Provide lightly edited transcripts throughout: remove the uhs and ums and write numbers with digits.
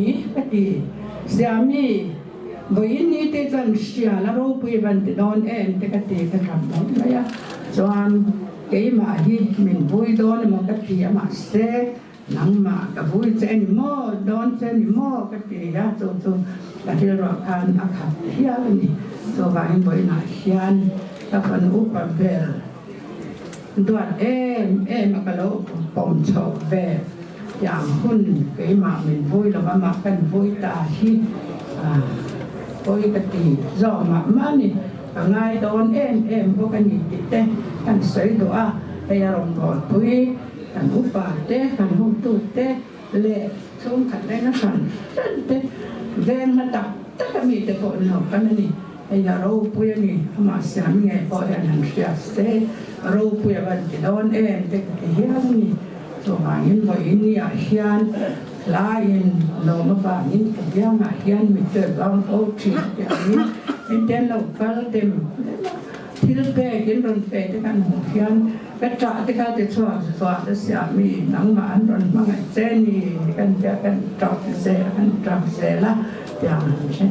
ni pati siami với ni te chan sia la ro pui ban te don en te ka te ka ram no ya chuan ke ma hi min vui don ma ka ti ma se nang ma ka vui che ni mo don che ni mo ka ti ya chu ka ti ro kan a kha hia ni so va in voi na hian ka fan u pa ber đoạn em mà cái lỗ bồng chậu về giảm hun cái mà mình vui là mà cần vui ta khi vui cái gì do mà này cả ngày đón em có cái gì thế cần sấy đồ hay là rồng bò vui cần úp bà thế cần hôn tu thế lệ xuống cần đây nó cần thế ven nó tập tất cả mình để bọn nó cái này hay là rau puya ni mà sáng ngày bỏ ra làm sẽ rau puya ban chỉ đón em để cái hiang ni so mà in voi ni à hiang lại in lo mà vào in cái hiang à hiang mình chơi long ô chỉ cái in tên lâu cả tên thì lúc bé cái rồi bé cái căn hộ hiang cái trọ cái cái xóa cái sáng mi nắng mà ăn rồi mà ngày trên ni cái trọ xe là tiếng trên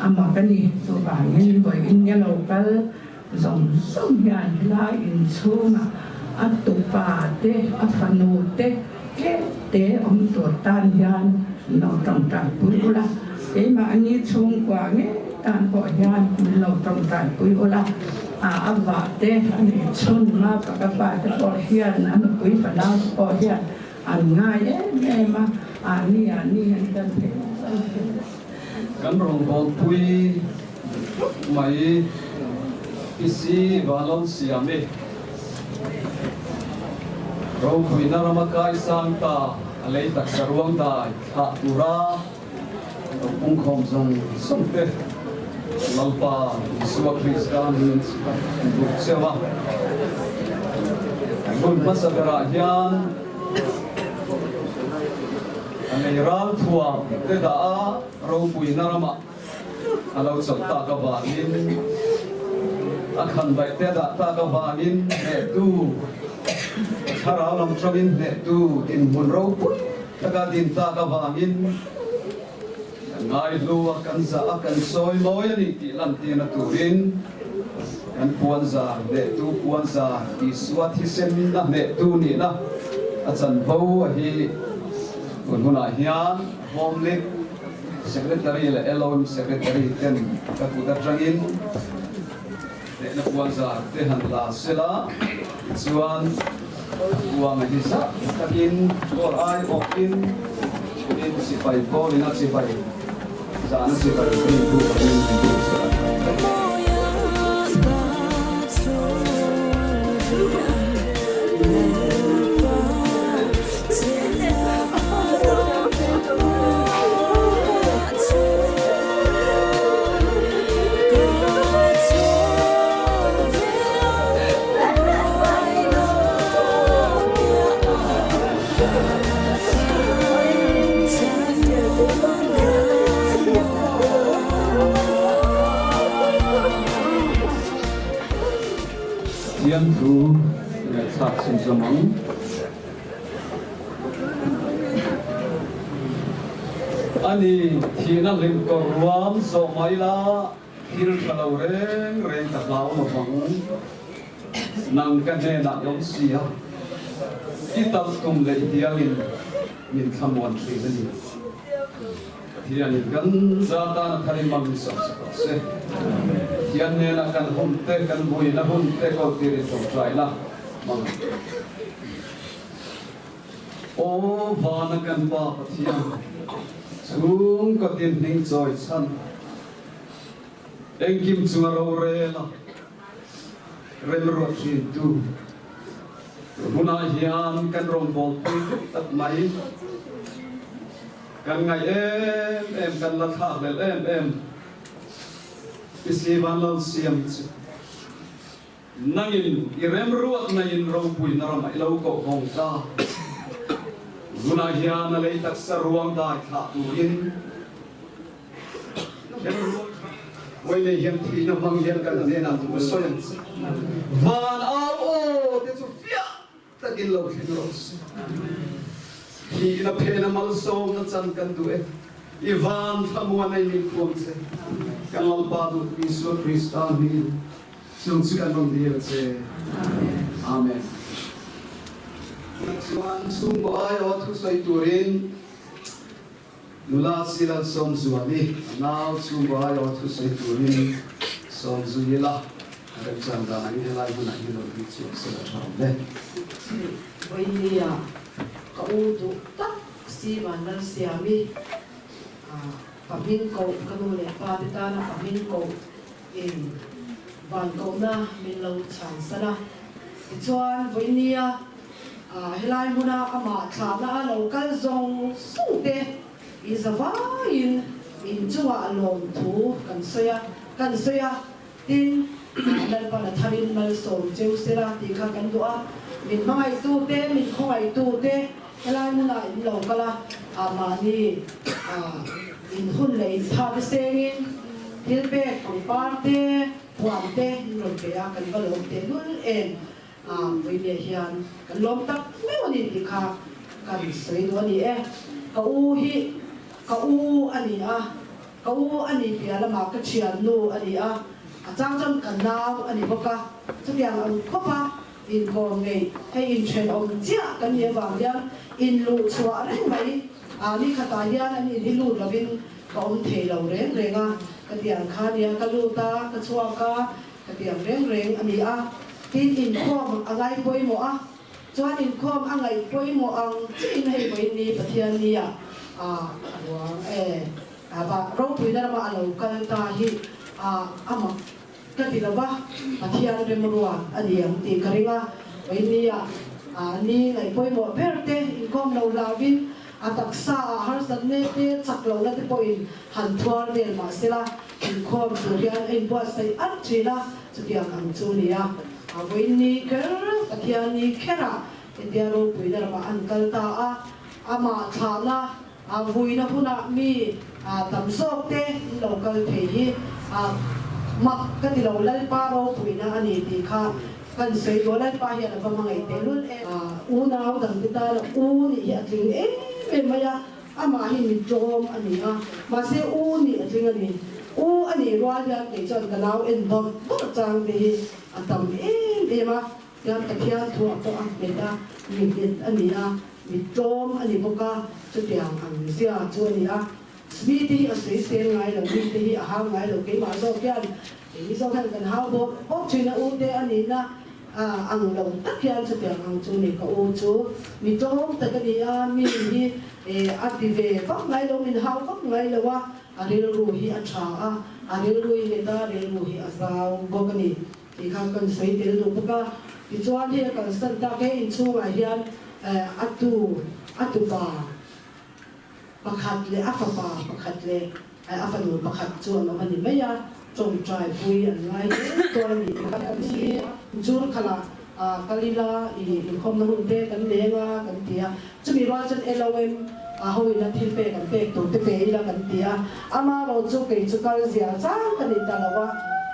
mà cái này số vàng như vậy in nhà lâu cái dòng sông hiền la in xuống à tụ bà thế à phanu thế thế ông tuổi tan hiền nó trồng trại bưởi la thế mà anh ấy xuống qua nghe tan bỏ hiền nó trồng trại bưởi la à vợ thế anh ấy xuống mà các bà thế bỏ hiền anh bưởi phải lao bỏ hiền anh ngay em mà anh ấy cần thế kan rong bol pui mai isi balon siame ro pui na ramakai santa alei tak saruang dai ha ura ung khom zong somte lalpa suwa kristan duk sewa gun masagara hian ngày ral thua te da ro pui na rama alo chok ta ka ba in akhan bai te da ta ka ba in he tu thara lam trawin he tu tin mun ro pui ta ka din ta ka ba in ngai lu akan za akan soi moi ani ti lan ti na turin kan puan za de tu puan za ti swat hi sem na me tu ni na achan bo hi Guna hian home league secretary le LOM secretary ten kapuda trangin le na puanza te han la sela chuan buang hi sa takin or ai okin in sipai ko ina sipai sana sipai ni tu Tiang tu sak sin samang ani thina lim ko ruam so maila thil kalau reng tak lau no bang nang kan ne na yom sia kitab tum le dialin min khamwan tri ni thian kan zata na thari mam sa se thian ne na kan hum te kan bui na hum te ko tiri to trai la mang o vana kan pa pathian chung ko tin ning choi chan engkim chunga ro re la rem ro chin tu guna hian kan rom bol tak mai kan ngai em kan la tha bel em isi van lo siam nangin irem ruat nain ro pui naram ilo ko hong ka guna hian le tak saruang da kha tuin wai le hian thi na mang hian kan ne na tu soyan van ao o te chu fia takin lo hin ro hi na phena mal som na chan kan du e ivan thamua nei ni khom se kan lalpa du Isu Kristan ni sung su kan rom dia se amen chuan sung bo ai o thu sai turin lula sila som zuani now sung bo ai o thu sai turin som zuila kan chan da ni lai bu na hi lo bi chu se la thang le bây giờ cậu tụ tất si mà năng siami phạm minh cậu cái đồ này ba mươi ta là phạm minh cậu in vạn cậu na mình lâu chẳng sao na chuan với nia helai muna ama thà na lâu cái dòng sung tê izava in chua lom thu kan soya tin lần còn là tharin mal som cheu sera ti kha kan do a mình mangai tu te mình không ai tu te helai muna in lo kala amani in hun le in tha te sengin hilbe kong parte huam te non pe a kan ba lo te lul en với địa hiền kan lom tak me ni ti kha kan sei do ni e ka u ani pia la ma ka chian nu ani a chang chang kan naw ani boka chuliang ang khopa in ko ngei hay in chen om chia kan ye wang yan in lu chua reng mai ni khata yan ani ni lu lovin ko om thei lo reng renga ka tiang kha nia ka lu ta ka chua ka tiang reng ani a tin in khom angai poi mo a chuan in khom angai poi mo ang chin hei poi ni pathian ni a wang ba ro pui na ma alo kal ta hi ama katilawa pathian remruwa ani ang ti karinga oinia ni ngai poi mo berte in kom lo lawin ataksa har sanne te chaklo la te poin han thwar vel ma sela in kom surian in bo sai at thila chutiang ang chunia awini ker pathian ni khera india ro pui na ma ankal ta ama thana vuina huna mi tamsok te local the hi mak ka ti lo lal pa ro puina ani ti kha kan sei do lal pa hian ba mangai te lun u naw dang ti ta u ni ya tling e maya ama hi mi jom ani ma se u ni atling ani u ani ro ya ke chon ka naw en dom bo chang te hi atam e ma ya ta khia thu ko a me da mi bit ani mi jom ani boka chu tiang ang sia chu ani Smiti a sei sen ngai lo mi te hi a hang ngai lo ke ma so kian e so kan hau bo ok china u te ani na ang lo tak kian chu tiang ang chu ni ko u chu mi tong ta ka ni mi hi active fak ngai lo min hau fak ngai lo wa a re ru hi a tha a re ru hi ta re ru hi a sao bo ka ni ti khang kan sei te lu ka ti chuan hi kan san ta ke in chu ngai hian atu ba pakhat le afapa pakhat le afanu pakhat chuan ma ni meya chom trai pui an ngai to ni ka si jur khala kalila in khom na hun te kan lenga kan tia chumi ro chan elowem hoi na thil pe kan pe to te pe ila kan tia ama ro chu ke chu kal zia chang kan ni talawa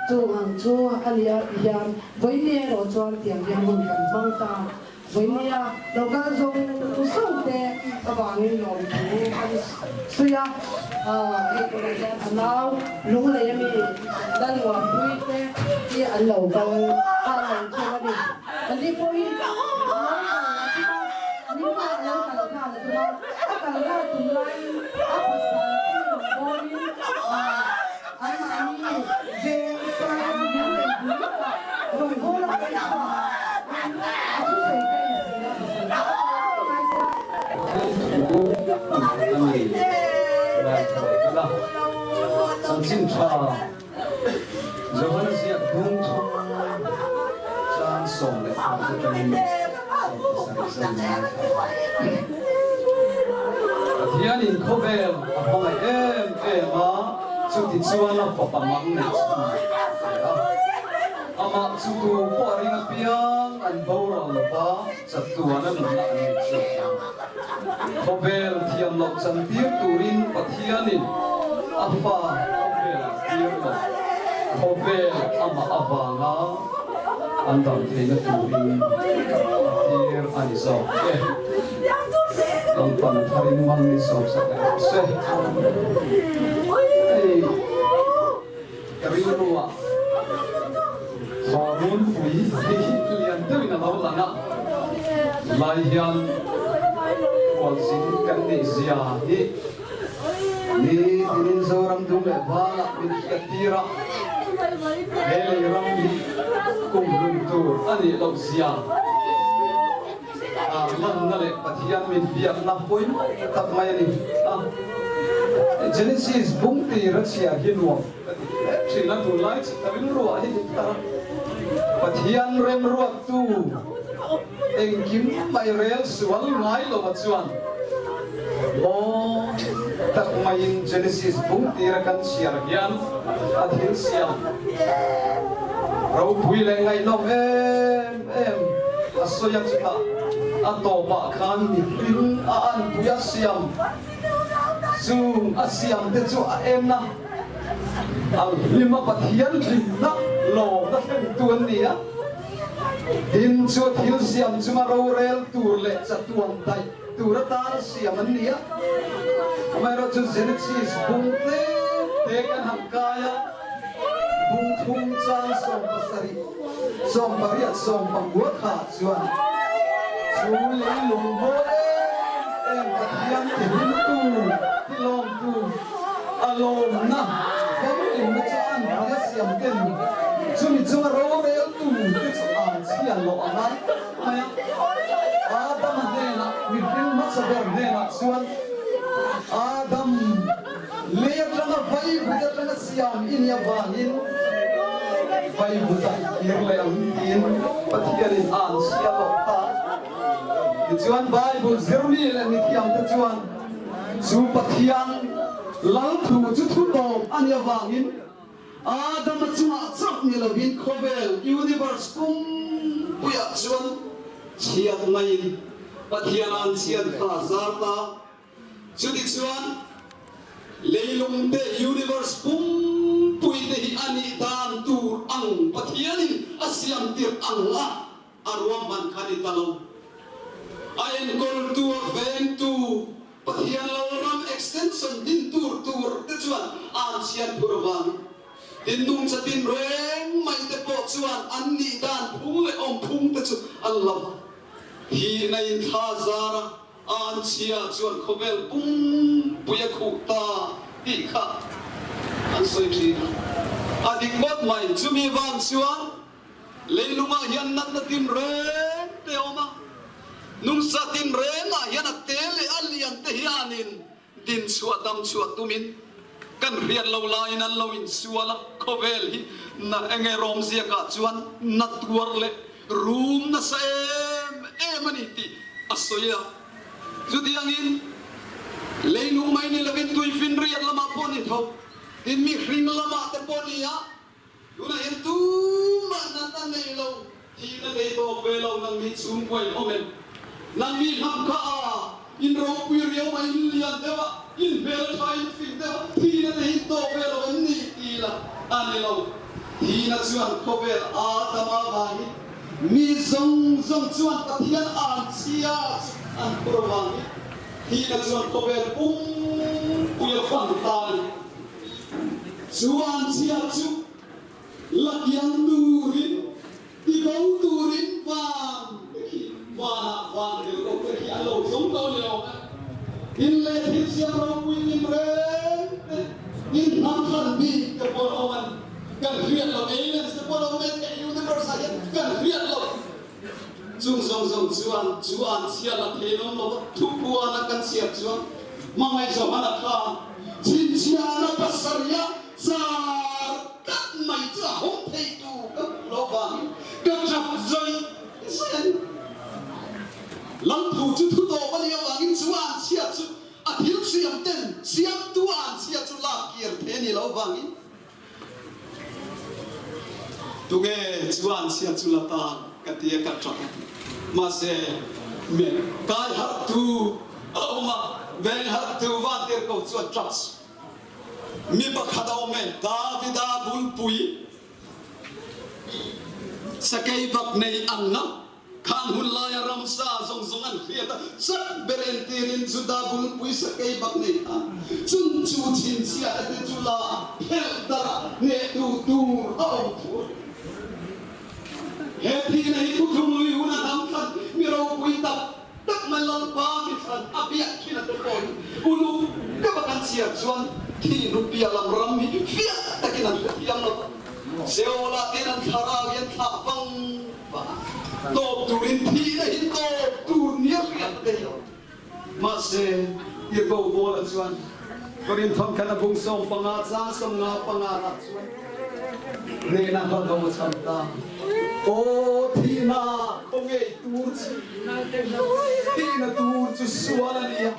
chu ang chu alia yan voine ro chuan tiang yang hun kan mang ta voinia local zone usong te abangin lo suya ko na yan anaw lung le mi dan wa pui te ti an lo bang ka lang che ma ni ani pui ni ma lo ka lo ka le ma ka la tu lai a pa sa ti bo ni ai ma ni ve sa ni le bu bo la ka Samsin cha Johan siap dung chan song le Tian in kobel apang ma suti chuan la papamang ne ama sutu poring piang an bora la pa satuan an la an chu kobel thiam lok chan tir turin pathianin apa kobel ama avanga andam thena turin tir ani so Long pan tharin mang ni som sa se ai kari ruwa horun pui lian tu na lo lana lai hian kwal sin kan ni zia hi ni din zoram du le bala min katira hele ram ni kum lum tu ani lo zia lan na le pathian min biak na poi tak mai ni Genesis bung ti rasia hinwa Trina tu lai tawin ruwa hi ta pathian rem ruak tu engkim mai rel sual ngai lo chuan o tak mai in Genesis bung ti ra kan siar hian athil siam rau pui le ngai nom em asoya chita atoba khan ni ring an puya siam zoom asiam te chu a em na al lima pathian ring na lo na theng tuan nia din chu thil siam chuma ro rel tur le chatuan dai tur ta siam an nia mai ro chu Genesis bung te kan ham kaya bung thung chang som pasari som pariat som pangwa kha chuan chu le lung bo em pathian te hin tu ti long tu alom na bang in na chan ya siam ten chu ni chu ro rel tu te chan sian lo anai aya adam ne na mi bin ma saber ne na chuan adam le tanga vai buta tanga siam in ya wangin vai buta irle ang tin pathian in an sian lo ta chuan Bible zermi le ni thiam te chuan chu pathian lal thu chu thu dom an ya wangin adam chuma chak ni lo bin khobel universe kum puya chuan chiat mai pathian an chiat kha zarta chu ti chuan leilung te universe kum pui te hi ani dan tur ang pathianin asiam tir ang la arwam man khani talo ayen kol tu veng tu pathian lam extension din tur te chuan an sian purwan din nung sa tin reng mai te po chuan an ni dan phung le om phung te chu allah hi nei tha zara an chia chuan khobel pum puya khu ta ti kha an soi thi adik bot mai chumi wang chuan leilunga hian nat na tin reng te oma nung sa tin rena hian a tele alian te hianin din suatam suatumin kan rian lo lain an lo in suala khovel hi na enge rom zia ka chuan na tuar le room na sa em ani ti asoya judiangin leilung mai ni labin tui fin riat lama poni tho din mi hring lama te ponia luna hen tu man na nei lo ti na dei to velo nang mi chum koi omen nang mi ham ka in ro pi rio mai lian dewa in bel fai fin dewa ti na dei to velo ni ti la ani lo ti na chuan ko vel a tama bani mi zong chuan pathian an chia an kurwang ti na chuan ko vel pum puya fan tan chuan chia chu lakian durin ti bau durin vang vang điều đâu cái kia lâu sống đâu nhiều in lệ thiên siêu rau quy in re in nam khăn bi cái bộ ông cần riết là aliens cái bộ ông cái universe này cần riết là chung chuan siêu là thế nó thu bua nó cần siêu chuan mà ngày sau mà là kha chín chia nó pasarya sar cắt mày cho không thấy tu các lỗ vàng các chập dây lăng thủ chú thu đồ bao nhiêu là những chú ăn chia chú à thiếu siam tên siam tu ăn chia chú lạc kiệt thế này lâu vàng ý tu nghe chú ăn chia chú là ta cái tia cắt chọn mà sẽ miền cái hạt tu mà bên hạt tu van tiệt cầu chú trust mi bạc hạt ông men Davida bul pui sakai bạc này ăn lắm Kang hulaya ramsa zongan kriata sak berentirin sudah bul puisa kay bakni chun chu chin sia ate chula pelda ne tu au happy na iku kumui una tamkan miro puita tak malal pa mitran apiak kina to pon ulu kabakan sia chuan ti rupia lam rammi fiat takinan yang no seola tinan kharawian thapang top turin tina hin top turnia riat deh masih irgo bola cuan korin thon kana bungsong pangatsa semnga pangarat cuan nena bago santa oh tina konge turci tina turci suara dia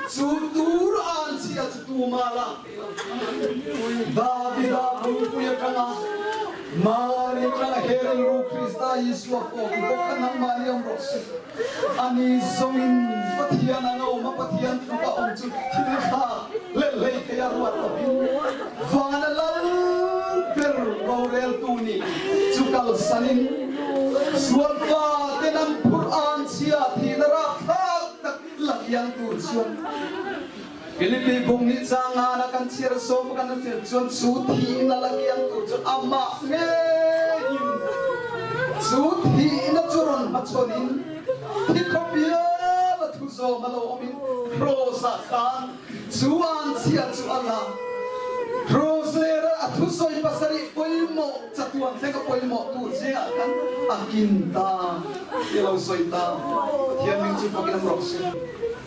sutur ansia tumala babila punya kana mari kana hereng ru Krista Yesus ko kanang Mariam Rose ani zongin patian ano mapatian tuka onju tilha lele kaya ruat tapi vanalan per baurel tuni cukal sanin suarga tenang Quran sia tinara tak lakyang tursun Pilipi bumi jangan akan sirso bukan sirson suti nalagi yang turun amak ngin suti na turun maconin hikopia latuso malomin prosakan cuan sia cuala proslera atuso ipasari poimo catuan teka poimo tu sia kan akinta ilau soita tiang minggu pakai nomrose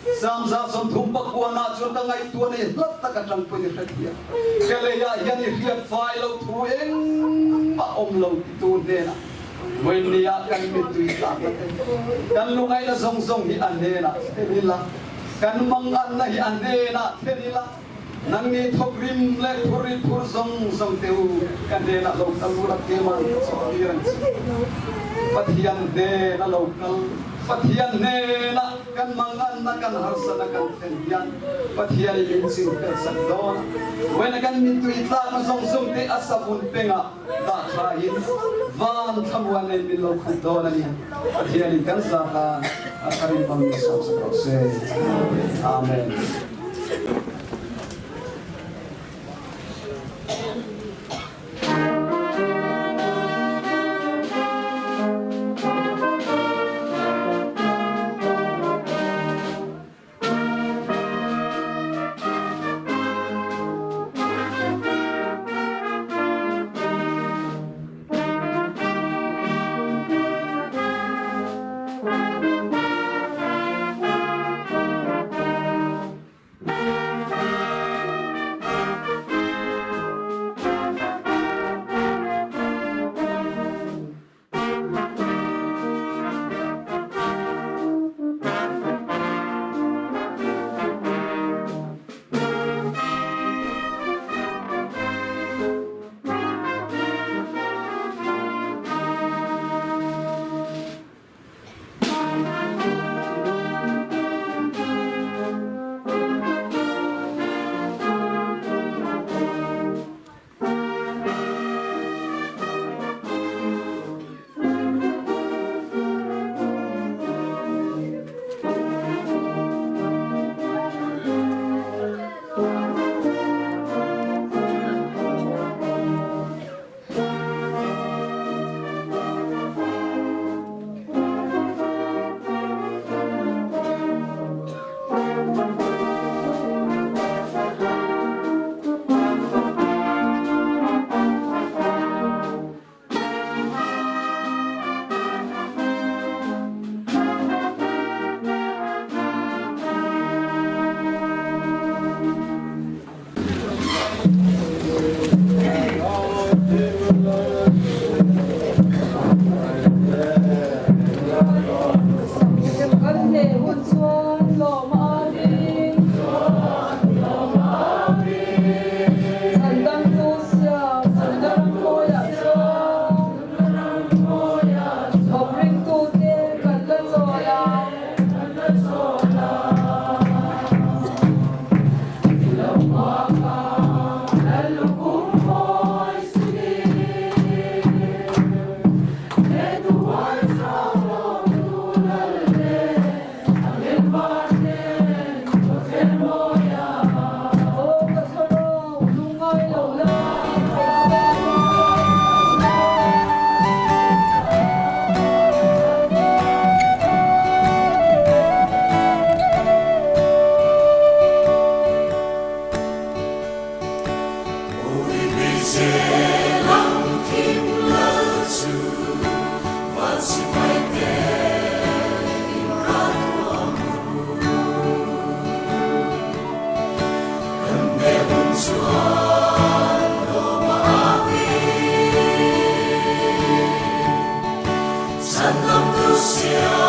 Samza som thumpak buana chur ka ngai tu ne lat ta ka tang pui khatia kale ya yani riat fai lo thu eng ma om lo tu de na when ya kan mi tu ta kan lungai na song song hi an de na elila kan mang an na hi an de na elila nang ni thok rim le phuri phur song song teu kan de na lo ta lu ra ke man so iran pathian de na lo kal pathian ne na kan mangan na kan harsa na kan tendian pathian yin sin kan sakdon when kan min tu itla ma song song te asabun penga da khain van thamwan ne min lo khudon ni pathian kan sa ka akarin pang sa se amen sia